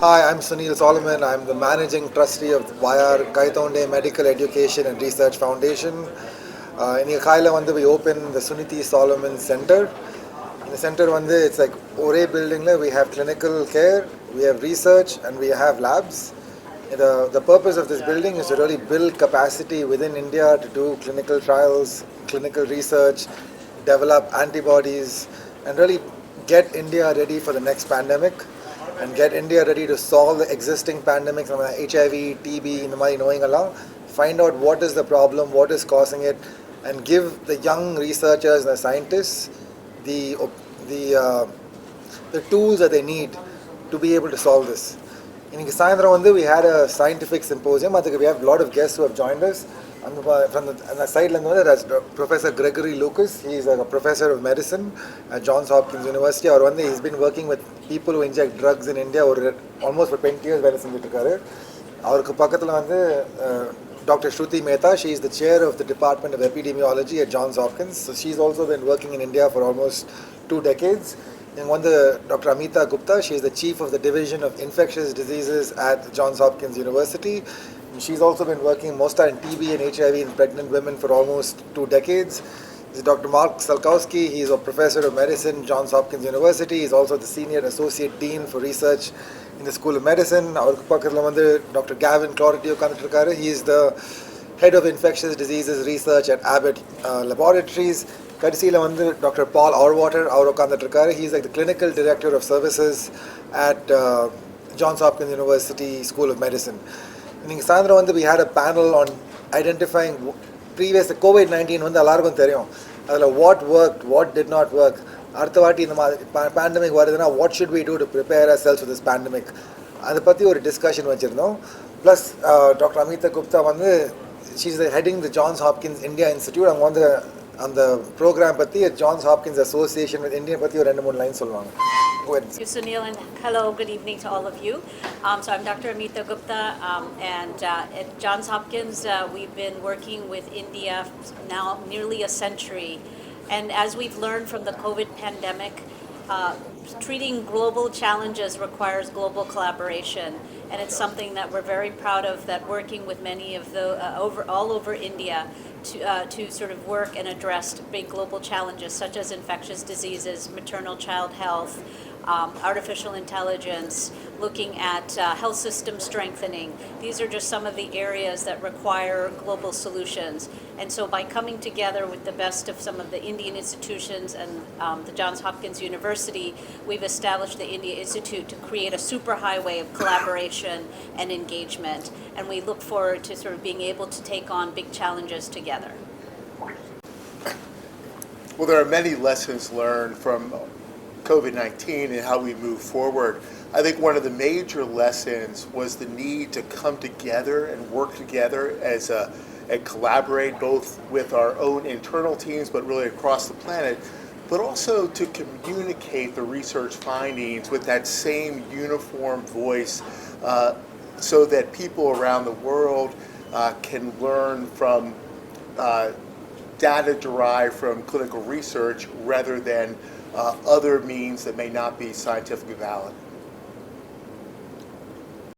Hi, I'm Suniti Solomon. I'm the managing trustee of Gaitonde Medical Education and Research Foundation. In Kaila, we opened the Suniti Solomon Center. In the center, it's like Ore building. We have clinical care, we have research, and we have labs. The purpose of this building is to really build capacity within India to do clinical trials, clinical research, develop antibodies, and really get India ready for the next pandemic and get India ready to solve the existing pandemics, HIV, TB, knowing along, find out what is the problem, what is causing it, and give the young researchers and the scientists the the tools that they need to be able to solve this. In Sandra, we had a scientific symposium. I think we have a lot of guests who have joined us. On the side, there's Professor Gregory Lucas. He's a professor of medicine at Johns Hopkins University. He's been working with people who inject drugs in India almost for 20 years. Dr. Shri Mehta, she is the chair of the Department of Epidemiology at Johns Hopkins. So she's also been working in India for almost 2 decades. And Dr. Amita Gupta, she is the chief of the Division of Infectious Diseases at Johns Hopkins University. And she's also been working mostly in TB and HIV in pregnant women for almost 2 decades. There's Dr. Mark Salkowski, he's a professor of medicine at Johns Hopkins University. He's also the senior associate dean for research in the School of Medicine. Dr. Gavin Cloretio, he is the head of infectious diseases research at Abbott Laboratories. Dr. Paul Orwater, he's like the clinical director of services at Johns Hopkins University School of Medicine. In Sandra, we had a panel on identifying previous COVID-19 what worked, what did not work. Pandemic, what should we do to prepare ourselves for this pandemic? That's a discussion. Plus, Dr. Amita Gupta, she's heading the Johns Hopkins India Institute. I'm on the program at Johns Hopkins Association with India. Go ahead. Thank you, Sunil, and hello, good evening to all of you. So I'm Dr. Amita Gupta, and at Johns Hopkins, we've been working with India now nearly a century. And as we've learned from the COVID pandemic, treating global challenges requires global collaboration, and it's something that we're very proud of, that working with many of the all over India to sort of work and address big global challenges such as infectious diseases, maternal child health, artificial intelligence, looking at health system strengthening. These are just some of the areas that require global solutions. And so by coming together with the best of some of the Indian institutions and the Johns Hopkins University, we've established the India Institute to create a superhighway of collaboration and engagement. And we look forward to sort of being able to take on big challenges together. Well, there are many lessons learned from COVID-19 and how we move forward. I think one of the major lessons was the need to come together and work together and collaborate both with our own internal teams, but really across the planet, but also to communicate the research findings with that same uniform voice so that people around the world can learn from data derived from clinical research rather than other means that may not be scientifically valid.